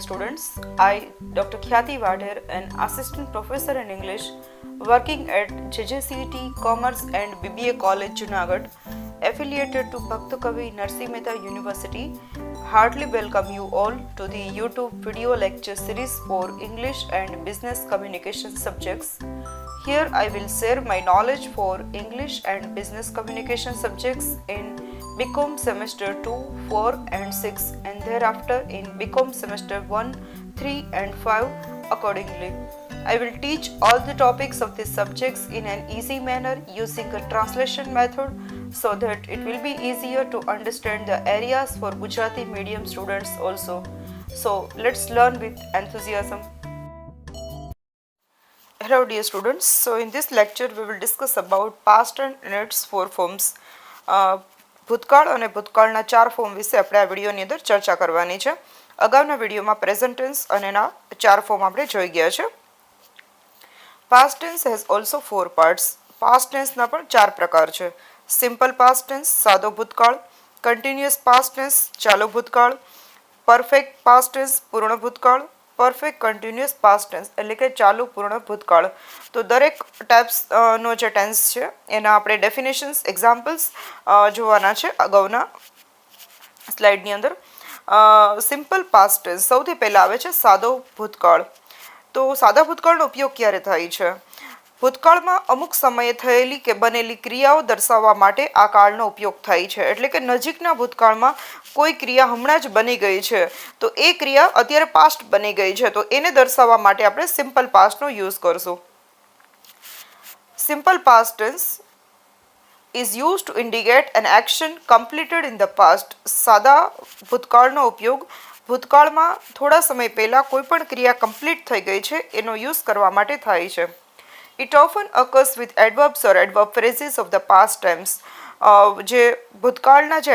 students. I, Dr. Khyati Vadher, an assistant professor in English working at JJCET Commerce and BBA College, Junagadh, affiliated to Bhakt Kavi Narsi Mehta University, heartily welcome you all to the YouTube video lecture series for English and business communication subjects. Here I will share my knowledge for English and business communication subjects in BCom semester 2, 4 and 6 and thereafter in BCom semester 1, 3 and 5 accordingly. I will teach all the topics of these subjects in an easy manner using a translation method so that it will be easier to understand the areas for Gujarati medium students also. So let's learn with enthusiasm. Hello dear students. So in this lecture we will discuss about past and its four forms. ભૂતકાળ અને ભૂતકાળના ચાર form વિશે આપણે આ વિડીયોની અંદર ચર્ચા કરવાની છે. અગાઉના વિડીયોમાં પ્રેઝન્ટ ટેન્સ અને એના ચાર ફોર્મ આપણે જોઈ ગયા છે. Past tense has also four parts. Past ટેન્સના પણ ચાર પ્રકાર છે. સિમ્પલ પાસ્ટ ટેન્સ સાદો ભૂતકાળ, કન્ટિન્યુઅસ પાસ્ટ ટેન્સ ચાલુ ભૂતકાળ, પરફેક્ટ પાસ્ટ ટેન્સ પૂર્ણ ભૂતકાળ, પરફેક્ટ કન્ટિન્યુઅસ પાસ્ટ ટેન્સ એટલે કે ચાલુ પૂર્ણ ભૂતકાળ. તો દરેક ટાઈપ્સનો જે ટેન્સ છે એના આપણે ડેફિનેશન્સ એક્ઝામ્પલ્સ જોવાના છે અગાઉના સ્લાઇડની અંદર. સિમ્પલ પાસ્ટ ટેન્સ સૌથી પહેલાં આવે છે સાદો ભૂતકાળ. તો સાદા ભૂતકાળનો ઉપયોગ ક્યારે થાય છે? ભૂતકાળમાં અમુક સમયે થયેલી કે બનેલી ક્રિયાઓ દર્શાવવા માટે આ કાળનો ઉપયોગ થાય છે. એટલે કે નજીકના ભૂતકાળમાં કોઈ ક્રિયા હમણાં જ બની ગઈ છે તો એ ક્રિયા અત્યારે પાસ્ટ બની ગઈ છે તો એને દર્શાવવા માટે આપણે સિમ્પલ પાસ્ટનો યુઝ કરશું. Simple past tense is used to indicate an action completed in the past. સાદા ભૂતકાળનો ઉપયોગ ભૂતકાળમાં થોડા સમય પહેલાં કોઈ પણ ક્રિયા કમ્પ્લીટ થઈ ગઈ છે એનો યુઝ કરવા માટે થાય છે. It often occurs with adverbs or adverb phrases of the past times. જે ભૂતકાળના જે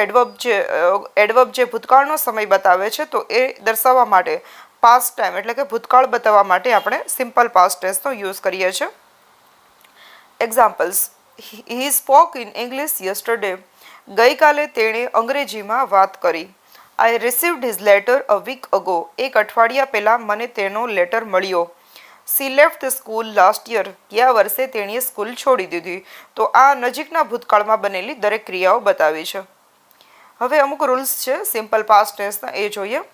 એડવર્બ જે ભૂતકાળનો સમય બતાવે છે તો એ દર્શાવવા માટે પાસ્ટ ટાઈમ એટલે કે ભૂતકાળ બતાવવા માટે આપણે સિમ્પલ પાસ્ટ ટેન્સનો યુઝ કરીએ છીએ. Examples: He spoke in English yesterday. ગઈકાલે તેણે અંગ્રેજીમાં વાત કરી. I received his letter a week ago. એક અઠવાડિયા પહેલાં મને તેનો લેટર મળ્યો. She left the school last year. ગયા વર્ષે તેણીએ સ્કૂલ છોડી દીધી. તો આ નજીકના ભૂતકાળમાં બનેલી દરેક ક્રિયાઓ બતાવી છે. હવે અમુક રૂલ્સ છે સિમ્પલ પાસ્ટ ટેન્સના એ જોઈએ.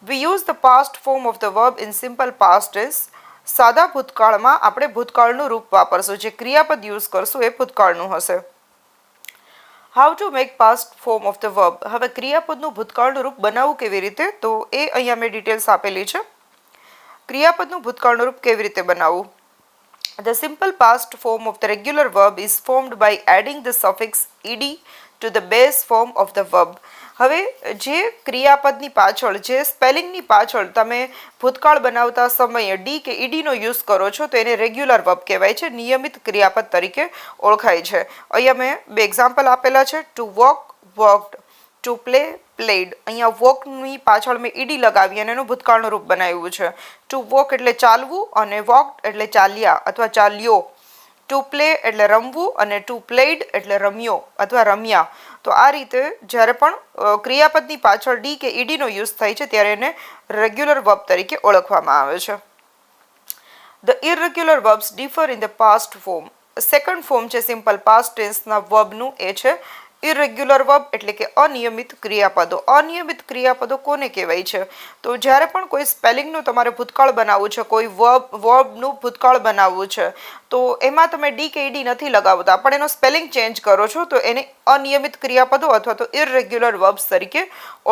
We use the past form of the verb in simple past tense. સાદા ભૂતકાળમાં આપણે ભૂતકાળનું રૂપ વાપરશું. જે ક્રિયાપદ યુઝ કરશું એ ભૂતકાળનું હશે. How to make past form of the verb. હવે ક્રિયાપદનું ભૂતકાળનું રૂપ બનાવવું કેવી રીતે તો એ અહીંયા મેં ડિટેલ્સ આપેલી છે. ક્રિયાપદનું ભૂતકાળનું રૂપ કેવી રીતે બનાવવું? The simple past form of the regular verb is formed by adding the suffix ed to the base form of the verb. હવે જે ક્રિયાપદની પાછળ જે સ્પેલિંગની પાછળ તમે ભૂતકાળ બનાવતા સમયે ડી કે ઈડીનો યુઝ કરો છો તો એને રેગ્યુલર વર્બ કહેવાય છે, નિયમિત ક્રિયાપદ તરીકે ઓળખાય છે. અહીંયા મેં બે એક્ઝામ્પલ આપેલા છે. Two walk walked, to play played. અહીંયા વોકની પાછળ મેં ઈડી લગાવી અને એનું ભૂતકાળનું રૂપ બનાવ્યું છે. ટુ વોક એટલે ચાલવું અને વોકડ એટલે ચાલ્યા અથવા ચાલ્યો. ટુ પ્લે એટલે રમવું અને ટુ પ્લેડ એટલે રમ્યો અથવા રમ્યા. તો આ રીતે જ્યારે પણ ક્રિયાપદની પાછળ ડી કે ઈડીનો યુઝ થાય છે ત્યારે એને રેગ્યુલર વર્બ તરીકે ઓળખવામાં આવે છે. The irregular verbs differ in the past form. Second form છે સિમ્પલ પાસ્ટ ટેન્સના વર્બનું એ છે ઇરરેગ્યુલર વર્બ એટલે કે અનિયમિત ક્રિયાપદો. અનિયમિત ક્રિયાપદો કોને કહેવાય છે? તો જ્યારે પણ કોઈ સ્પેલિંગનું તમારે ભૂતકાળ બનાવવું છે, કોઈ વર્બનું ભૂતકાળ બનાવવું છે તો એમાં તમે ડી કે ઈડી નથી લગાવતા પણ એનો સ્પેલિંગ ચેન્જ કરો છો તો એને અનિયમિત ક્રિયાપદો અથવા તો ઇરરેગ્યુલર વર્બ્સ તરીકે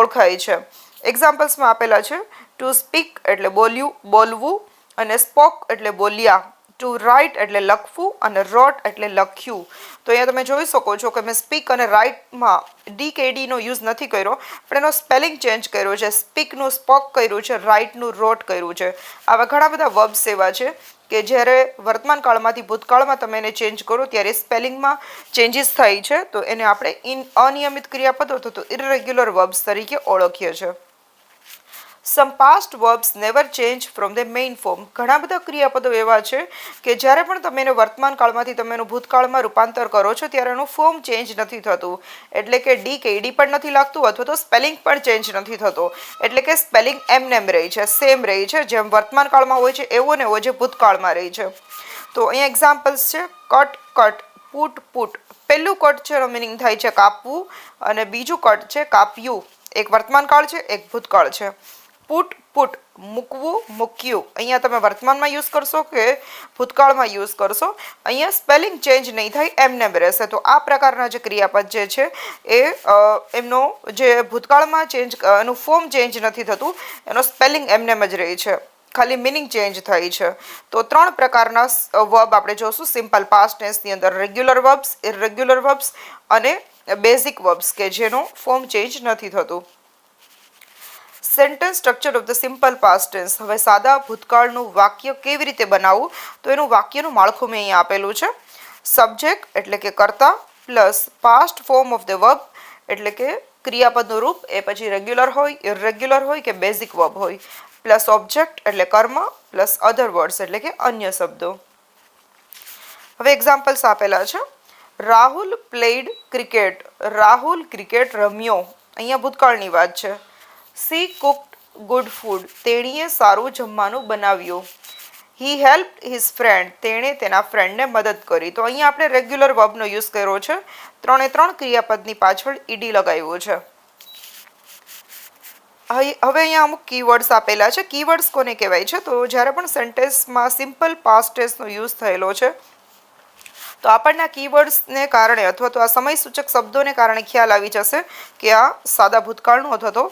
ઓળખાય છે. એક્ઝામ્પલ્સમાં આપેલા છે. ટુ સ્પીક એટલે બોલવું અને સ્પોક એટલે બોલ્યા. ટુ રાઇટ એટલે લખવું અને રોટ એટલે લખ્યું. તો અહીંયા તમે જોઈ શકો છો કે મેં સ્પીક અને રાઇટમાં ડી કે ડીનો યુઝ નથી કર્યો પણ એનો સ્પેલિંગ ચેન્જ કર્યો છે. સ્પીકનું સ્પોક કર્યું છે, રાઇટનું રોટ કર્યું છે. આવા ઘણા બધા વર્બ્સ એવા છે કે જ્યારે વર્તમાન કાળમાંથી ભૂતકાળમાં તમે એને ચેન્જ કરો ત્યારે સ્પેલિંગમાં ચેન્જીસ થાય છે તો એને આપણે અનિયમિત ક્રિયાપદો અથવા તો ઇરરેગ્યુલર વર્બ્સ તરીકે ઓળખીએ છીએ. Some past verbs never change from the main form. ઘણા બધા ક્રિયાપદો એવા છે કે જ્યારે પણ તમે એને વર્તમાન કાળમાંથી તમે એનું ભૂતકાળમાં રૂપાંતર કરો છો ત્યારે એનું ફોર્મ ચેન્જ નથી થતું. એટલે કે ડી કે ઈડી પણ નથી લાગતું અથવા તો સ્પેલિંગ પણ ચેન્જ નથી થતો. એટલે કે સ્પેલિંગ એમનેમ રહી છે, સેમ રહી છે, જેમ વર્તમાન કાળમાં હોય છે એવો ને એવો જે ભૂતકાળમાં રહી છે. તો અહીંયા એક્ઝામ્પલ્સ છે કટ, કટ, પુટ, પુટ. પહેલું કટ છે એનો મિનિંગ થાય છે કાપવું અને બીજું કટ છે કાપ્યું. એક વર્તમાન કાળ છે, એક ભૂતકાળ છે. પુટ, પુટ, મૂકવું, મૂક્યું. અહીંયા તમે વર્તમાનમાં યુઝ કરશો કે ભૂતકાળમાં યુઝ કરશો, અહીંયા સ્પેલિંગ ચેન્જ નહીં થાય, એમનેમ રહેશે. તો આ પ્રકારના જે ક્રિયાપદ જે છે એ એમનો જે ભૂતકાળમાં ચેન્જ એનું ફોર્મ ચેન્જ નથી થતું, એનો સ્પેલિંગ એમનેમ જ રહે છે, ખાલી મિનિંગ ચેન્જ થાય છે. તો 3 પ્રકારના વર્બ આપણે જોશું સિમ્પલ પાસ્ટ ટેન્સની અંદર: રેગ્યુલર વર્બ્સ, ઇરરેગ્યુલર વર્બ્સ અને બેઝિક વર્બ્સ કે જેનો ફોર્મ ચેન્જ નથી થતું. Sentence structure of the simple past tense. હવે સાદા ભૂતકાળનું વાક્ય કેવી રીતે બનાવવું, તો એનું વાક્યનું માળખું મેં અહીંયા આપેલું છે. સબ્જેક્ટ એટલે કે કર્તા plus past form of the verb એટલે કે ક્રિયાપદનું રૂપ, એ પછી રેગ્યુલર હોય, ઇરરેગ્યુલર હોય કે બેઝિક વર્બ હોય, પ્લસ ઓબ્જેક્ટ એટલે કર્મ પ્લસ અધર વર્ડ્સ એટલે કે અન્ય શબ્દો. હવે એક્ઝામ્પલ્સ આપેલા છે. Rahul played cricket. Rahul cricket રમ્યો. અહીંયા ભૂતકાળની વાત છે. C cooked good food. તેણીએ સારું જમવાનું બનાવ્યું. હી હેલ્પ્ડ હિઝ ફ્રેન્ડ. તેણે તેના ફ્રેન્ડને મદદ કરી. તો અહીંયા આપણે રેગ્યુલર વર્બનો યુઝ કર્યો છે. 3 ક્રિયાપદની પાછળ ઈડી લગાવ્યો છે. હવે અહીંયા અમુક કીવર્ડ્સ આપેલા છે. કીવર્ડ્સ કોને કહેવાય છે? તો જ્યારે પણ સેન્ટેન્સમાં સિમ્પલ પાસ્ટ ટેન્સનો યુઝ થયેલો છે તો આપણને આ કીવર્ડ્સને કારણે અથવા તો આ સમય સૂચક શબ્દોને કારણે ખ્યાલ આવી જશે કે આ સાદા ભૂતકાળનું અથવા તો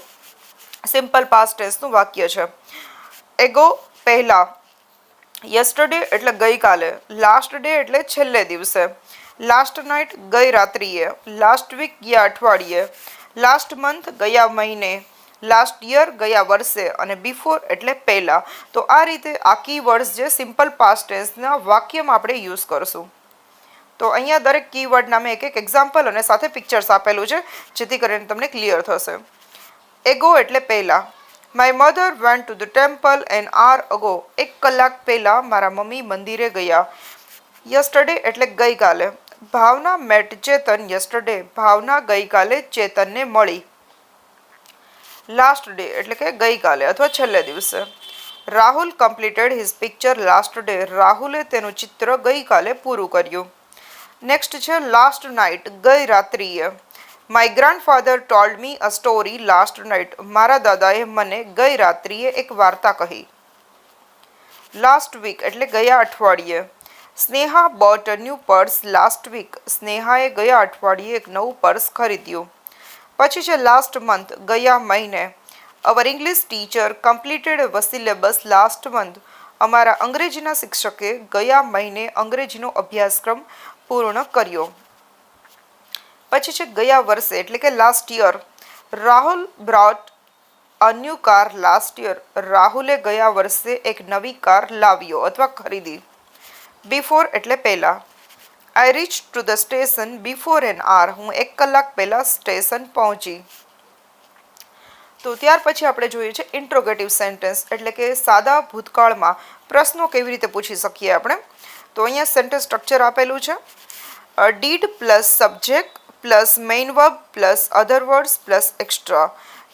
સિમ્પલ પાસ્ટ ટેન્સનું વાક્ય છે. એગો પહેલા. યસ્ટરડે એટલે ગઈકાલે. લાસ્ટ ડે એટલે છેલ્લે દિવસે. લાસ્ટ નાઇટ ગઈ રાત્રિએ. લાસ્ટ વીક ગયા અઠવાડિયે. લાસ્ટ મંથ ગયા મહિને. લાસ્ટ યર ગયા વર્ષે. અને બિફોર એટલે પહેલા. તો આ રીતે આ કીવર્ડ્સ જે સિમ્પલ પાસ્ટ ટેન્સના વાક્યમાં આપણે યુઝ કરશું. તો અહીંયા દરેક કીવર્ડના મેં એક એક્ઝામ્પલ અને સાથે પિક્ચર્સ આપેલું છે જેથી કરીને તમને ક્લિયર થશે. એગો એટલે પહેલા. My mother went to the temple an hour ago. 1 કલાક પહેલાં મારા મમ્મી મંદિરે ગયા. યસ્ટરડે એટલે ગઈકાલે. ભાવના મેટ ચેતન યસ્ટરડે. ભાવના ગઈકાલે ચેતનને મળી. લાસ્ટ ડે એટલે કે ગઈકાલે અથવા છેલ્લે દિવસે. Rahul completed his picture last day. રાહુલે તેનું ચિત્ર ગઈકાલે પૂરું કર્યું. નેક્સ્ટ છે લાસ્ટ નાઇટ ગઈ રાત્રિએ. My grandfather told me a story last night. મારા દાદાએ મને ગઈ રાત્રિએ એક વાર્તા કહી. લાસ્ટ વીક એટલે ગયા અઠવાડિયે. Sneha bought a new purse last week. સ્નેહાએ ગયા અઠવાડિયે એક નવું પર્સ ખરીદ્યું. પછી છે લાસ્ટ મંથ ગયા મહિને. અવર ઇંગ્લિશ ટીચર કમ્પ્લીટેડ અ સિલેબસ લાસ્ટ મંથ. અમારા અંગ્રેજીના શિક્ષકે ગયા મહિને અંગ્રેજીનો અભ્યાસક્રમ પૂર્ણ કર્યો. પછી છે ગયા વર્ષે એટલે કે last year. Rahul brought a new car last year. રાહુલે ગયા વર્ષે એક નવી કાર લાવ્યો અથવા ખરીદી. બિફોર એટલે પહેલા. I reach to the station before an hour. હું 1 કલાક પહેલાં સ્ટેશન પહોંચી. તો ત્યાર પછી આપણે જોઈએ છે ઇન્ટ્રોગેટિવ સેન્ટેન્સ એટલે કે સાદા ભૂતકાળમાં પ્રશ્નો કેવી રીતે પૂછી શકીએ આપણે. તો અહીંયા સેન્ટેન્સ સ્ટ્રક્ચર આપેલું છે. Did plus subject plus main verb plus other words plus extra.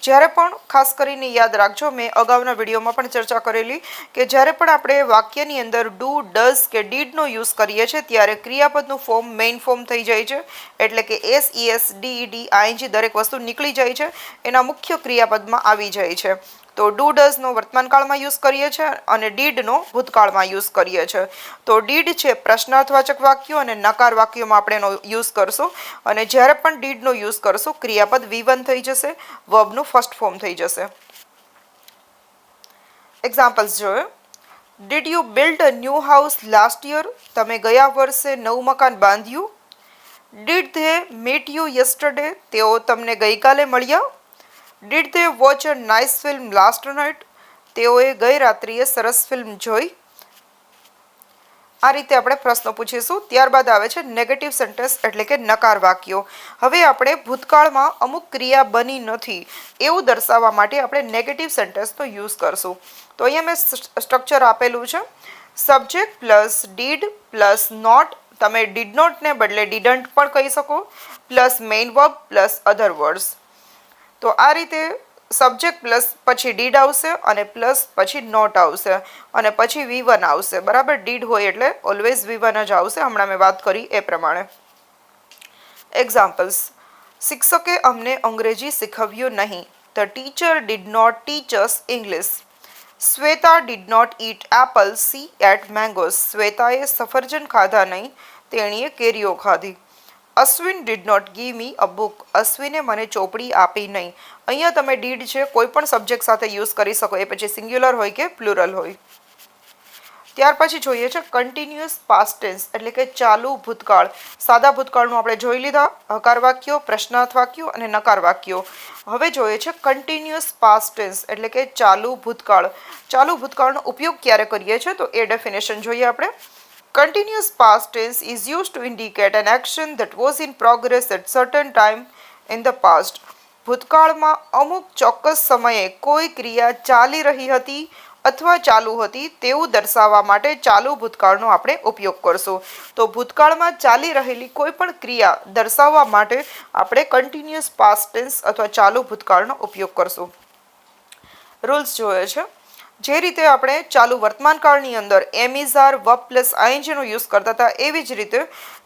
જ્યારે પણ ખાસ કરીને યાદ રાખજો, મેં અગાઉના વિડીયોમાં પણ ચર્ચા કરેલી કે જ્યારે પણ આપણે વાક્યની અંદર ડુ, ડઝ કે ડીડનો યુઝ કરીએ છીએ ત્યારે ક્રિયાપદનું ફોર્મ મેઇન ફોર્મ થઈ જાય છે. એટલે કે એસ, ઈએસ, ડીઈડી, આઈએનજી દરેક વસ્તુ નીકળી જાય છે, એના મુખ્ય ક્રિયાપદમાં આવી જાય છે. તો ડુ ડઝનો વર્તમાન કાળમાં યુઝ કરીએ છીએ અને ડીડનો ભૂતકાળમાં યુઝ કરીએ છીએ. તો ડીડ છે પ્રશ્નાર્થવાચક વાક્યો અને નકાર વાક્યોમાં આપણે એનો યુઝ કરશું. અને જ્યારે પણ ડીડનો યુઝ કરશું ક્રિયાપદ V1 થઈ જશે, વર્બનું ફર્સ્ટ ફોર્મ થઈ જશે. એક્ઝામ્પલ્સ જોઈએ. Did you build a new house last year. તમે ગયા વર્ષે નવું મકાન બાંધ્યું. Did they meet you yesterday. તેઓ તમને ગઈકાલે મળ્યા. Did they watch a nice film last night. તેઓએ ગઈ રાત્રિએ સરસ ફિલ્મ જોઈ. આ રીતે આપણે પ્રશ્નો પૂછીશું. ત્યારબાદ આવે છે નેગેટિવ સેન્ટેન્સ એટલે કે નકાર વાક્યો. હવે આપણે ભૂતકાળમાં અમુક ક્રિયા બની નથી એવું દર્શાવવા માટે આપણે નેગેટિવ સેન્ટેન્સનો યુઝ કરશું. તો અહીંયા મેં સ્ટ્રક્ચર આપેલું છે. Subject plus did plus not, તમે ડીડ નોટને બદલે ડીડન્ટ પણ કહી શકો, plus main verb plus other words. તો આ રીતે સબ્જેક્ટ પ્લસ પછી ડીડ આવશે અને પ્લસ પછી નોટ આવશે અને પછી V1 આવશે. બરાબર, ડીડ હોય એટલે ઓલવેઝ V1 જ આવશે. હમણાં મેં વાત કરી એ પ્રમાણે. એક્ઝામ્પલ્સ: શિક્ષકે અમને અંગ્રેજી શીખવ્યું નહીં. The teacher did not teach us English. Shweta did not eat apple, she ate mangoes. શ્વેતાએ સફરજન ખાધા નહીં, તેણીએ કેરીઓ ખાધી. Ashwin did not give me a book. અશ્વિને મને ચોપડી આપી નહીં. અહીંયા તમે ડીડ છે કોઈ પણ સબ્જેક્ટ સાથે યુઝ કરી શકો, એ પછી સિંગ્યુલર હોય કે પ્લુરલ હોય. ત્યાર પછી જોઈએ છે કન્ટિન્યુઅસ પાસ્ટ ટેન્સ એટલે કે ચાલુ ભૂતકાળ. સાદા ભૂતકાળનું આપણે જોઈ લીધા, હકાર વાક્યો, પ્રશ્નાર્થ વાક્યો અને નકાર વાક્યો. હવે જોઈએ છે કન્ટિન્યુઅસ પાસ્ટ ટેન્સ એટલે કે ચાલુ ભૂતકાળ. ચાલુ ભૂતકાળનો ઉપયોગ ક્યારે કરીએ છીએ તો એ ડેફિનેશન જોઈએ આપણે. Continuous past tense is used to indicate an action that was in progress at certain time in the past. ભૂતકાળમાં અમુક ચોક્કસ સમયે કોઈ ક્રિયા ચાલી રહી હતી અથવા ચાલુ હતી તેવું દર્શાવવા માટે ચાલુ ભૂતકાળનો આપણે ઉપયોગ કરશું. તો ભૂતકાળમાં ચાલી રહેલી કોઈ પણ ક્રિયા દર્શાવવા માટે આપણે કન્ટિન્યુઅસ પાસ્ટ ટેન્સ અથવા ચાલુ ભૂતકાળનો ઉપયોગ કરશું. રૂલ્સ જોઈએ છે. જે રીતે આપણે ચાલુ વર્તમાનકાળની અંદર am is are verb plus આઈએનજીનો યુઝ કરતા હતા એવી જ રીતે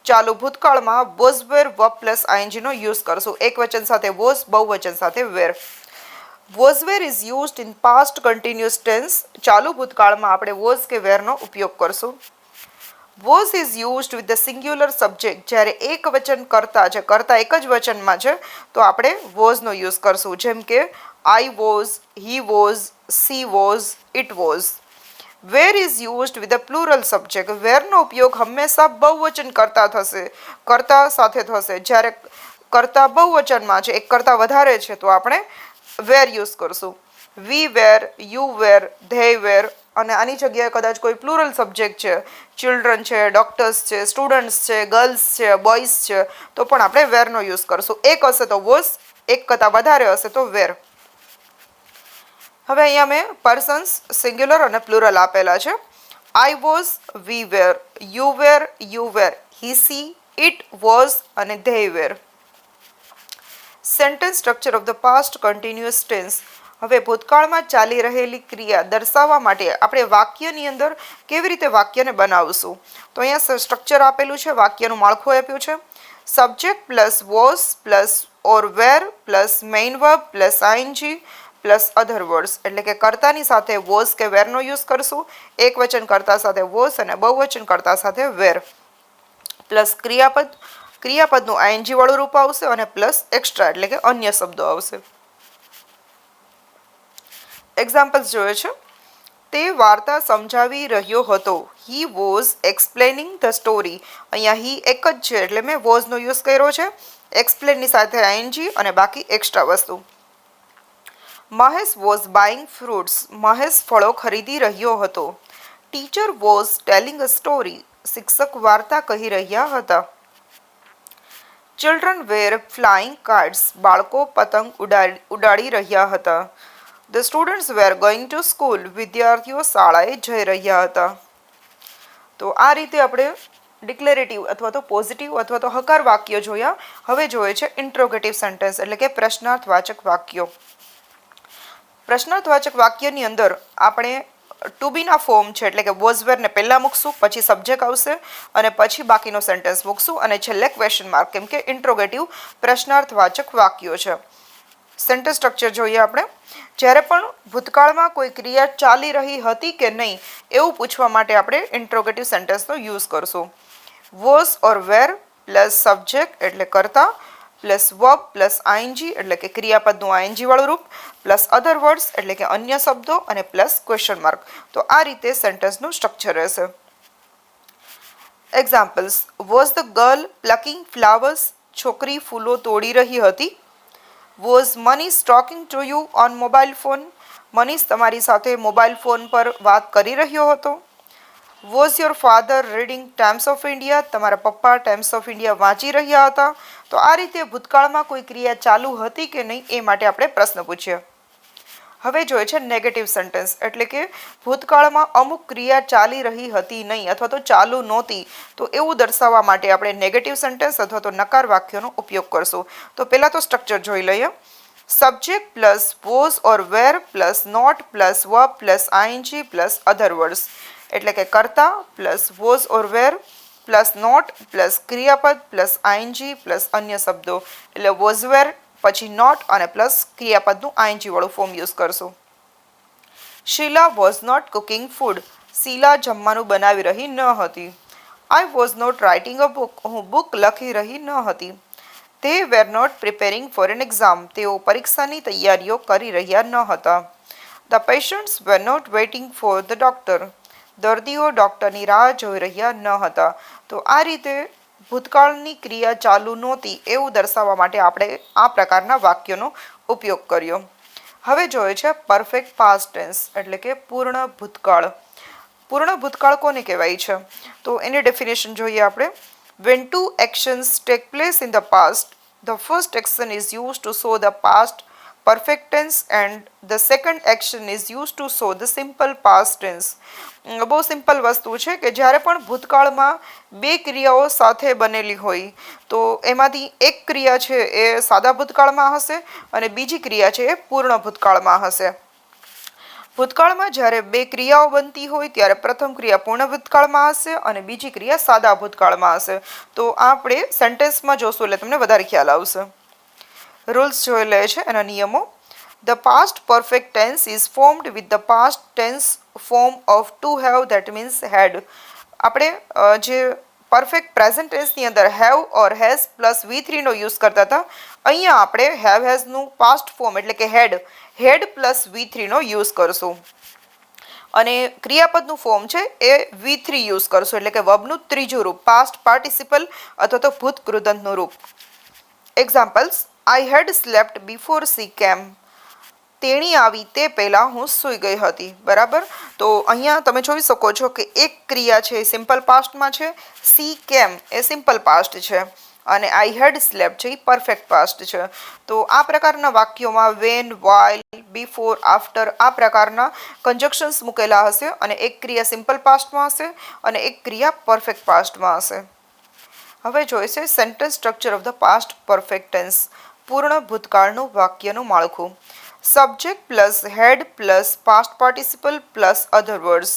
ચાલુ ભૂતકાળમાં વોઝ વેર વર્બ પ્લસ આઈએનજીનો યુઝ કરશું. એક વચન સાથે વોઝ, બહુવચન સાથે were. Was were is used in past continuous tense. ચાલુ ભૂતકાળમાં આપણે વોઝ કે વેરનો ઉપયોગ કરશું. Was is used with the singular subject. જ્યારે એક વચન કરતા છે, કરતા એક જ વચનમાં છે તો આપણે વોઝનો યુઝ કરશું. જેમ કે I was, he was, she was, it was. Where is used with a plural subject. વેરનો ઉપયોગ હંમેશા બહુવચન કરતા થશે, કરતા સાથે થશે. જ્યારે કરતા બહુવચનમાં છે, એક કરતા વધારે છે તો આપણે વેર યુઝ કરશું. વી were, you wear, they were. અને આની જગ્યાએ કદાચ કોઈ પ્લુરલ સબ્જેક્ટ છે, ચિલ્ડ્રન છે, ડોક્ટર્સ છે, સ્ટુડન્ટ્સ છે, ગર્લ્સ છે, બોયઝ છે, તો પણ આપણે વેરનો યુઝ કરશું. એક હશે તો વોઝ, એક કરતાં વધારે હશે તો વેર. હવે અહીંયા મેં પર્સન્સ સિંગ્યુલર અને પ્લુરલ આપેલા છે. I was, we were, you were, he she, it was અને they were. Sentence structure of the past continuous tense. હવે ભૂતકાળમાં ચાલી રહેલી ક્રિયા દર્શાવવા માટે આપણે વાક્યની અંદર કેવી રીતે વાક્યને બનાવશું તો અહીંયા સ્ટ્રક્ચર આપેલું છે, વાક્યનું માળખું આપ્યું છે. Subject plus was plus or were plus main verb plus ING plus other words. એટલે કે કર્તાની સાથે વોઝ કે વેરનો યુઝ કરશું, એક વચન કર્તા સાથે વોઝ અને બહુવચન કર્તા સાથે વેર, પ્લસ ક્રિયાપદ, ક્રિયાપદનું આઈએનજી વાળું રૂપ આવશે અને પ્લસ એક્સ્ટ્રા એટલે કે અન્ય શબ્દો આવશે. એક્ઝામ્પલ્સ જોઈએ છે. તે વાર્તા સમજાવી રહ્યો હતો. He was explaining the story. અહીંયા હી એક જ છે એટલે મેં વોઝનો યુઝ કર્યો છે. એક્સપ્લેનની સાથે આઈએનજી અને બાકી એક્સ્ટ્રા વસ્તુ. Mahesh was buying fruits. Mahesh ફળો ખરીદી રહ્યો હતો. Teacher was telling a story. શિક્ષક વાર્તા કહી રહ્યા હતા. Children were flying kites. બાળકો પતંગ ઉડાડી રહ્યા હતા. The students were going to school. વિદ્યાર્થીઓ શાળાએ જઈ રહ્યા હતા. તો આ રીતે આપણે ડિક્લેરેટિવ અથવા તો પોઝિટિવ અથવા તો હકાર વાક્યો જોયા. હવે જોઈએ છે ઇન્ટ્રોગેટિવ સેન્ટેન્સ એટલે કે પ્રશ્નાર્થવાચક વાક્યો. પ્રશ્નાર્થવાચક વાક્યની અંદર આપણે ટુ બીના ફોર્મ છે એટલે કે વોઝ વેરને પહેલાં મૂકશું, પછી સબ્જેક્ટ આવશે અને પછી બાકીનો સેન્ટેન્સ મૂકશું અને છેલ્લે ક્વેશ્ચન માર્ક, કેમ કે ઇન્ટ્રોગેટિવ પ્રશ્નાર્થવાચક વાક્યો છે. સેન્ટેન્સ સ્ટ્રક્ચર જોઈએ આપણે. જ્યારે પણ ભૂતકાળમાં કોઈ ક્રિયા ચાલી રહી હતી કે નહીં એવું પૂછવા માટે આપણે ઇન્ટ્રોગેટિવ સેન્ટેન્સનો યુઝ કરશું. Was or were plus subject એટલે કર્તા પ્લસ વર્બ પ્લસ આઈએનજી એટલે કે ક્રિયાપદનું આઈએનજી વાળું રૂપ પ્લસ અધર વર્ડ્સ એટલે કે અન્ય શબ્દો અને પ્લસ ક્વેશ્ચન માર્ક. તો આ રીતે સેન્ટેન્સનું સ્ટ્રક્ચર રહેશે. Examples. Was the girl plucking flowers. છોકરી ફૂલો તોડી રહી હતી. Was Manish talking to you on mobile phone. Manish તમારી સાથે મોબાઈલ ફોન પર વાત કરી રહ્યો હતો. Was your father reading times of India? તમારા પપ્પા ટાઈમ્સ ઓફ ઇન્ડિયા વાંચી રહ્યા હતા? તો આ રીતે ભૂતકાળમાં કોઈ ક્રિયા ચાલુ હતી કે નહીં એ માટે આપણે પ્રશ્ન પૂછીએ. હવે જોઈએ છે નેગેટિવ સેન્ટેન્સ, એટલે કે ભૂતકાળમાં અમુક ક્રિયા ચાલી રહી હતી નહીં અથવા તો ચાલુ નહોતી, તો એવું દર્શાવવા માટે આપણે નેગેટિવ સેન્ટેન્સ અથવા તો નકાર વાક્યનો ઉપયોગ કરશું. તો પહેલાં તો સ્ટ્રક્ચર જોઈ લઈએ. Subject plus was or were plus not plus verb plus ING plus other words, એટલે કે કર્તા plus was or were plus not plus ક્રિયાપદ પ્લસ આઈએનજી પ્લસ અન્ય શબ્દો, એટલે વોઝ વેર પછી નોટ અને પ્લસ ક્રિયાપદનું આઈએનજી વાળું ફોર્મ યુઝ કરશું. Sheela was not cooking food. Sheela જમવાનું બનાવી રહી ન હતી. I was not writing a book. હું બુક લખી રહી ન હતી. They were not preparing for an exam. તેઓ પરીક્ષાની તૈયારીઓ કરી રહ્યા ન હતા. The patients were not waiting for the doctor. દર્દીઓ ડૉક્ટરની રાહ જોઈ રહ્યા ન હતા. તો આ રીતે ભૂતકાળની ક્રિયા ચાલુ નહોતી એવું દર્શાવવા માટે આપણે આ પ્રકારના વાક્યોનો ઉપયોગ કર્યો. હવે જોઈએ છે પરફેક્ટ પાસ્ટ ટેન્સ, એટલે કે પૂર્ણ ભૂતકાળ. પૂર્ણ ભૂતકાળ કોને કહેવાય છે? તો એની ડેફિનેશન જોઈએ આપણે. When two actions take place in the past, the first action is used to show the past perfect tense and the second action is used to show the simple past tense. બહુ simple વસ્તુ છે કે જ્યારે પણ ભૂતકાળમાં બે ક્રિયાઓ સાથે બનેલી હોય તો એમાંથી એક ક્રિયા છે એ સાદા ભૂતકાળમાં હશે અને બીજી ક્રિયા છે એ પૂર્ણ ભૂતકાળમાં હશે. ભૂતકાળમાં જ્યારે બે ક્રિયાઓ બનતી હોય ત્યારે પ્રથમ ક્રિયા પૂર્ણ ભૂતકાળમાં હશે અને બીજી ક્રિયા સાદા ભૂતકાળમાં હશે. તો આપણે સેન્ટેન્સમાં જોશું એટલે તમને વધારે ખ્યાલ આવશે. રૂલ્સ જોઈ લે છે એના નિયમો. The past perfect tense is formed with the past tense form of to have, that means had. આપણે જે પરફેક્ટ પ્રેઝન્ટ ટેન્સની અંદર have or has plus V3 નો યુઝ કરતા હતા, અહીંયા આપણે હેવ હેઝનું પાસ્ટ ફોર્મ એટલે કે હેડ પ્લસ V3 નો યુઝ કરશું. અને ક્રિયાપદનું ફોર્મ છે એ V3 યુઝ કરશું, એટલે કે વર્બનું ત્રીજું રૂપ, પાસ્ટ પાર્ટિસિપલ અથવા તો ભૂત કૃદંતનું રૂપ. એક્ઝામ્પલ્સ. આઈ હેડ સ્લેપ્ટ બિફોર સી કેમ. તેણી આવી તે પહેલાં હું સૂઈ ગઈ હતી. બરાબર. તો અહીંયા તમે જોઈ શકો છો કે એક ક્રિયા છે એ સિમ્પલ પાસ્ટમાં છે, સી કેમ એ સિમ્પલ પાસ્ટ છે અને આઈ હેડ સ્લેપ્ટ છે એ પરફેક્ટ પાસ્ટ છે. તો આ પ્રકારના વાક્યોમાં વેન, વાઇલ, બિફોર, આફ્ટર આ પ્રકારના કન્જક્શન્સ મૂકેલા હશે અને એક ક્રિયા સિમ્પલ પાસ્ટમાં હશે અને એક ક્રિયા પરફેક્ટ પાસ્ટમાં હશે. હવે જોઈશે sentence structure of the past perfect tense, પૂર્ણ ભૂતકાળનું વાક્યનું માળખું. Subject plus had plus past participle plus other words,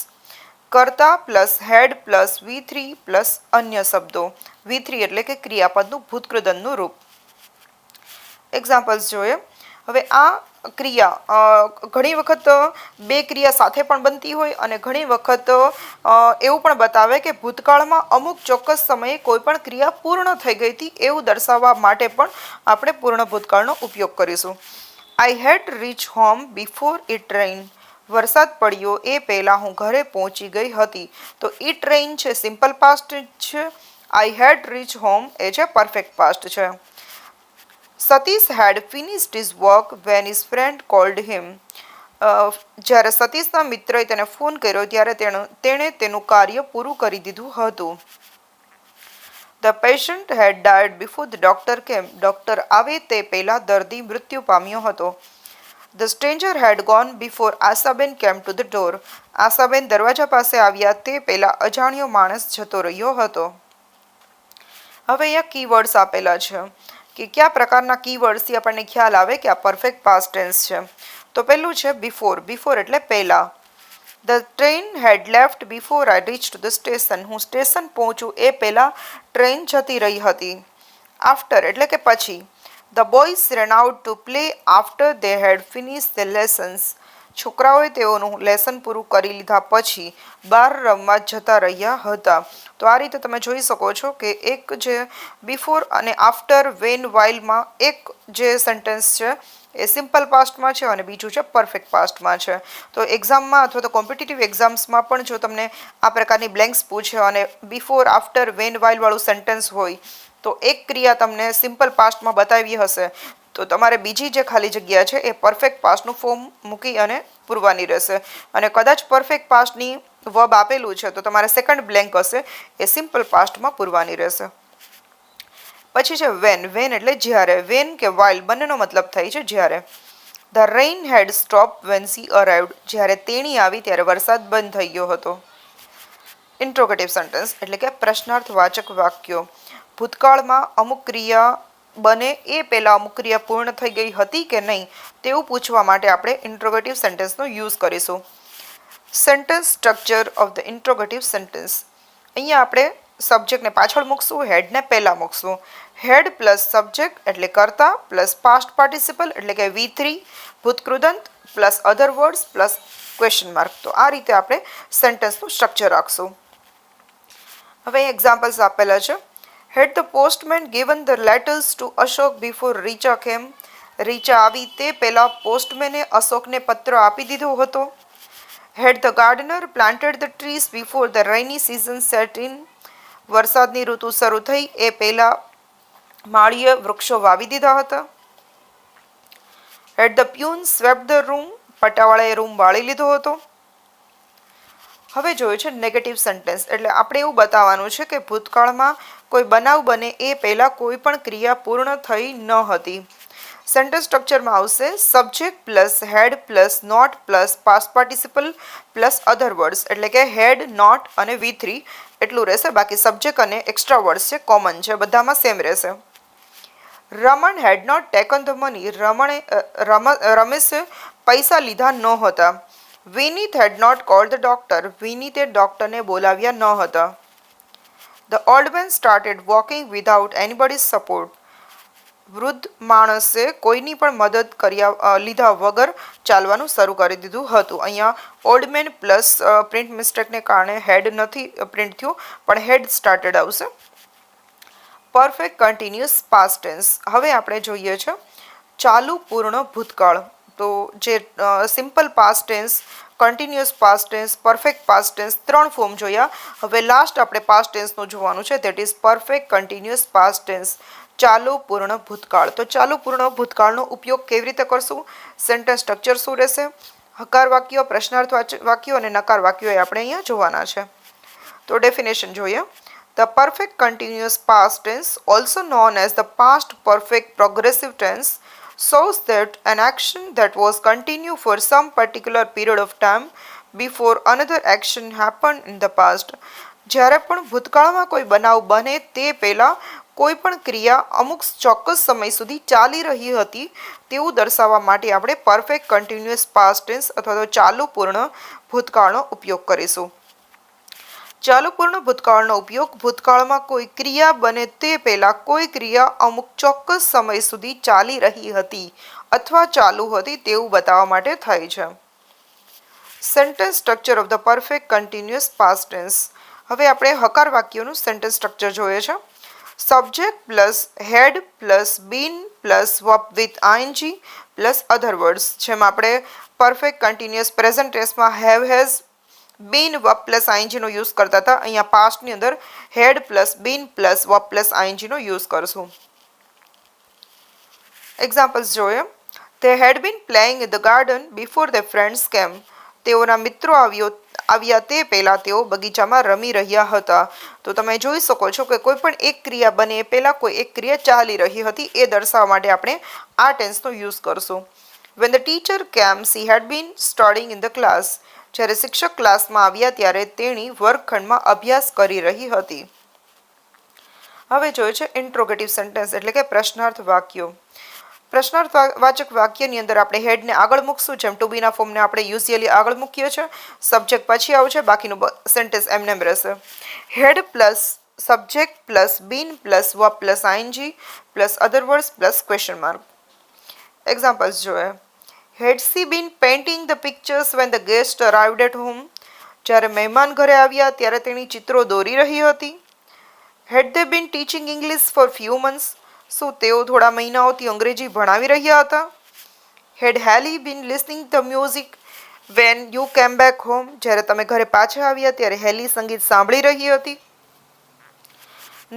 કર્તા plus had plus V3 plus અન્ય શબ્દો. V3 એટલે કે ક્રિયાપદનું ભૂતકૃદનનું રૂપ. એક્ઝામ્પલ્સ જોઈએ. હવે આ ક્રિયા ઘણી વખત બે ક્રિયા સાથે પણ બનતી હોય અને ઘણી વખત એવું પણ બતાવે કે ભૂતકાળમાં અમુક ચોક્કસ સમયે કોઈ પણ ક્રિયા પૂર્ણ થઈ ગઈ હતી એવું દર્શાવવા માટે પણ આપણે પૂર્ણ ભૂતકાળનો ઉપયોગ કરીશું. I had reach home before it rain. વરસાદ પડ્યો એ પહેલાં હું ઘરે પહોંચી ગઈ હતી. તો ઇટ રેઇન છે સિમ્પલ પાસ્ટ છે, આઈ હેડ રીચ હોમ એ છે પરફેક્ટ પાસ્ટ છે. Satish had finished his work when his friend called him. જ્યારે સતીશના મિત્રએ તેને ફોન કર્યો ત્યારે તેણે તેનું કાર્ય પૂરું કરી દીધું હતું. The patient had died before the doctor came. Doctor આવે તે પહેલાં દર્દી મૃત્યુ પામ્યો હતો. The stranger had gone before Ashaben came to the door. Ashaben દરવાજા પાસે આવ્યા તે પહેલાં અજાણ્યો માણસ જતો રહ્યો હતો. હવે અહીંયા કીવર્ડ્સ આપેલા છે કે કયા પ્રકારના કીવર્ડ્સથી આપણને ખ્યાલ આવે કે આ પરફેક્ટ પાસ્ટ ટેન્સ છે. તો પહેલું છે બિફોર. બિફોર એટલે પહેલાં. The train head left before I reach to the station. હું સ્ટેશન પહોંચું એ પહેલાં ટ્રેન જતી રહી હતી. આફ્ટર એટલે કે પછી. The boys ran out to play after they had finish the lessons. છોકરાઓએ તેઓનું લેસન પૂરું કરી લીધા પછી બહાર રમવા જતા રહ્યા હતા. તો આ રીતે તમે જોઈ શકો છો કે એક જે બિફોર અને આફ્ટર, વેન, વાઇલમાં એક જે સેન્ટેન્સ છે એ સિમ્પલ પાસ્ટમાં છે અને બીજું છે પરફેક્ટ પાસ્ટમાં છે. તો એક્ઝામમાં અથવા તો કોમ્પિટિટિવ એક્ઝામ્સમાં પણ જો તમને આ પ્રકારની બ્લેન્ક્સ પૂછે અને બિફોર, આફ્ટર, વેન, વાઇલવાળું સેન્ટેન્સ હોય તો એક ક્રિયા તમને સિમ્પલ પાસ્ટમાં બતાવી હશે તો તમારે બીજી જે ખાલી જગ્યા છે એ પરફેક્ટ પાસ્ટનું ફોર્મ મૂકી અને પૂરવાની રહેશે. અને કદાચ પરફેક્ટ પાસ્ટની વર્બ આપેલું છે તો તમારે સેકન્ડ બ્લેન્ક હશે એ સિમ્પલ પાસ્ટમાં પૂરવાની રહેશે. પછી છે વેન. વેન એટલે જ્યારે. વેન કે વાઇલ બંનેનો મતલબ થાય છે જ્યારે. The rain had stop when she arrived. જ્યારે તેણી આવી ત્યારે વરસાદ બંધ થઈ ગયો હતો. ઇન્ટ્રોગેટિવ સેન્ટેન્સ એટલે કે પ્રશ્નાર્થવાચક વાક્યો. ભૂતકાળમાં અમુક ક્રિયા બને એ પહેલાં અમુક ક્રિયા પૂર્ણ થઈ ગઈ હતી કે નહીં તેવું પૂછવા માટે આપણે ઇન્ટ્રોગેટિવ સેન્ટેન્સનો યુઝ કરીશું. Sentence structure of the interrogative sentence. અહીંયા આપણે સબ્જેક્ટને પાછળ મૂકશું, હેડને પહેલાં મૂકશું. હેડ પ્લસ સબ્જેક્ટ એટલે કર્તા પ્લસ પાસ્ટ પાર્ટિસિપલ એટલે કે V3 ભૂતકૃદંત plus other words plus question mark. તો આ રીતે આપણે સેન્ટેન્સનું સ્ટ્રક્ચર રાખશું. હવે એક્ઝામ્પલ્સ આપેલા છે. Had the postman given the letters to Ashok before Richa came. Richa આવી તે પહેલાં પોસ્ટમેને અશોકને પત્ર આપી દીધો હતો. Had the gardener planted the trees before the rainy season set in. વરસાદની ઋતુ શરૂ થઈ એ પહેલાં માળીએ વૃક્ષો વાવી દીધા હતા. Had the peon swept the room. પટાવાળાએ રૂમ વાળી લીધો હતો. હવે જોયું છે નેગેટિવ સેન્ટેન્સ એટલે આપણે એવું બતાવવાનું છે કે ભૂતકાળમાં કોઈ બનાવ બને એ પહેલાં કોઈ પણ ક્રિયા પૂર્ણ થઈ ન હતી. સેન્ટેન્સ સ્ટ્રક્ચરમાં આવશે subject plus had plus not plus past participle plus other words એટલે કે હેડ નોટ અને V3 એટલું રહેશે. બાકી સબ્જેક્ટ અને એક્સ્ટ્રા વર્ડ્સ છે કોમન છે, બધામાં સેમ રહેશે. Raman had not taken the money. રમેશે પૈસા લીધા નહોતા. Vineet had not called the doctor. વિનીતે ડોક્ટરને બોલાવ્યા ન હતા. The old man started walking without anybody's support. વૃદ્ધ માણસે કોઈની પણ મદદ લીધા વગર ચાલવાનું શરૂ કરી દીધું હતું. અહીંયા ઓલ્ડ મેન પ્લસ પ્રિન્ટ મિસ્ટેકને કારણે હેડ નથી પ્રિન્ટ થયું પણ હેડ સ્ટાર્ટેડ આવશે. Perfect continuous past tense. હવે આપણે જોઈએ છે ચાલુ પૂર્ણ ભૂતકાળ. તો જે simple past tense, continuous past tense, perfect past tense ત્રણ ફોર્મ જોયા. હવે લાસ્ટ આપણે પાસ્ટ ટેન્સનું જોવાનું છે that is perfect continuous past tense. ચાલુ પૂર્ણ ભૂતકાળ. તો ચાલુ પૂર્ણ ભૂતકાળનો ઉપયોગ કેવી રીતે કરશું, સેન્ટેન્સ સ્ટ્રક્ચર શું રહેશે, હકાર વાક્યો, પ્રશ્નાર્થ વાક્યો અને નકાર વાક્યો એ આપણે અહીંયા જોવાના છે. તો ડેફિનેશન જોઈએ. The perfect continuous past tense also known as the past perfect progressive tense shows that an action that was continued for some particular period of time before another action happened in the past. જ્યારે પણ ભૂતકાળમાં કોઈ બનાવ બને તે પહેલાં કોઈ પણ ક્રિયા અમુક ચોક્કસ સમય સુધી ચાલી રહી હતી તેવું દર્શાવવા માટે આપણે પરફેક્ટ કન્ટિન્યુઅસ પાસ્ટ ટેન્સ અથવા તો ચાલુ પૂર્ણ ભૂતકાળનો ઉપયોગ કરીશું. ચાલુ પૂર્ણ ભૂતકાળનો ઉપયોગ ભૂતકાળમાં કોઈ ક્રિયા બને તે પહેલાં કોઈ ક્રિયા અમુક ચોક્કસ સમય સુધી ચાલી રહી હતી અથવા ચાલુ હતી તેવું બતાવવા માટે થાય છે. Sentence structure of the perfect continuous past tense. હવે આપણે હકાર વાક્યોનું સેન્ટેન્સ સ્ટ્રક્ચર જોઈએ છે. Subject plus had plus been plus verb with ING plus other words. જેમ આપણે પરફેક્ટ કન્ટિન્યુઅસ પ્રેઝન્ટ ટેન્સમાં have has been verb plus આઈએનજીનો યુઝ કરતા હતા, અહીંયા પાસ્ટની અંદર had plus been plus verb plus આઈએનજીનો યુઝ કરશું. એક્ઝામ્પલ્સ જોઈએ. they had been playing in the garden before their friends came. તેઓના મિત્રો આવ્યા તે પહેલાં તેઓ બગીચામાં રમી રહ્યા હતા. તો તમે જોઈ શકો છો કે કોઈ પણ એક ક્રિયા બને એ પહેલાં કોઈ એક ક્રિયા ચાલી રહી હતી એ દર્શાવવા માટે આપણે આ ટેન્સનો યુઝ કરશું. when the teacher came she had been studying in the class. જ્યારે શિક્ષક ક્લાસમાં આવ્યા ત્યારે તેણી વર્ગખંડમાં અભ્યાસ કરી રહી હતી. હવે જોઈએ છે ઇન્ટ્રોગેટિવ સેન્ટેન્સ એટલે કે પ્રશ્નાર્થ વાક્યો. પ્રશ્નાર્થવાચક વાક્યની અંદર આપણે હેડને આગળ મૂકશું, જેમ ટુ બીના ફોર્મને આપણે યુઝ્યુઅલી આગળ મૂકીએ છીએ. સબ્જેક્ટ પછી આવશે, બાકીનું સેન્ટેન્સ એમનેમ રહેશે. Had plus subject plus been plus verb plus ING plus other words plus question mark. Examples જોઈએ. Had she been painting the pictures when the guest arrived at home? જ્યારે મહેમાન ઘરે આવ્યા ત્યારે તેણી ચિત્રો દોરી રહી હતી. Had they been teaching English for few months? શું તેઓ થોડા મહિનાઓથી અંગ્રેજી ભણાવી રહ્યા હતા? Had Hallie been listening the music when you came back home? જ્યારે તમે ઘરે પાછા આવ્યા ત્યારે હેલી સંગીત સાંભળી રહી હતી.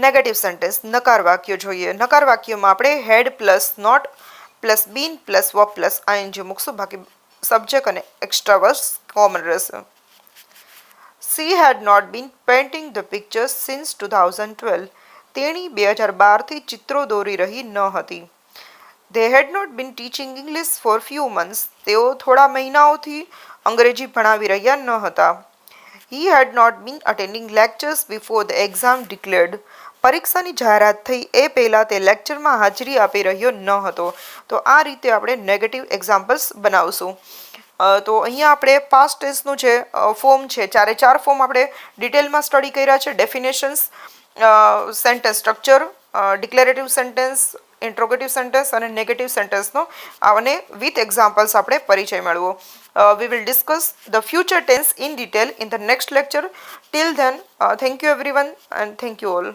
નેગેટિવ સેન્ટેન્સ નકાર વાક્યો જોઈએ. નકાર વાક્યોમાં આપણે had plus not plus been plus verb plus ING મૂકશું, બાકી સબ્જેક્ટ અને એક્સ્ટ્રા વર્ડ્સ કોમન રહેશે. She had not been painting the pictures since 2012. તેણી 2012થી ચિત્રો દોરી રહી ન હતી. They had not been teaching English for few months. તેઓ થોડા મહિનાઓથી અંગ્રેજી ભણાવી રહ્યા ન હતા. He had not been attending lectures before the exam declared. પરીક્ષાની જાહેરાત થઈ એ પહેલાં તે લેક્ચરમાં હાજરી આપી રહ્યો ન હતો. તો આ રીતે આપણે નેગેટિવ એક્ઝામ્પલ્સ બનાવશું. તો અહીંયા આપણે પાસ્ટ ટેન્સનું જે ફોર્મ છે ચારે ચાર ફોર્મ આપણે ડિટેલમાં સ્ટડી કર્યા છે. Definitions, sentence structure, declarative sentence, interrogative sentence અને નેગેટિવ સેન્ટેન્સનો અને વિથ એક્ઝામ્પલ્સ આપણે પરિચય મેળવો. We will discuss the future tense in detail in the next lecture. Till then, thank you everyone and thank you all.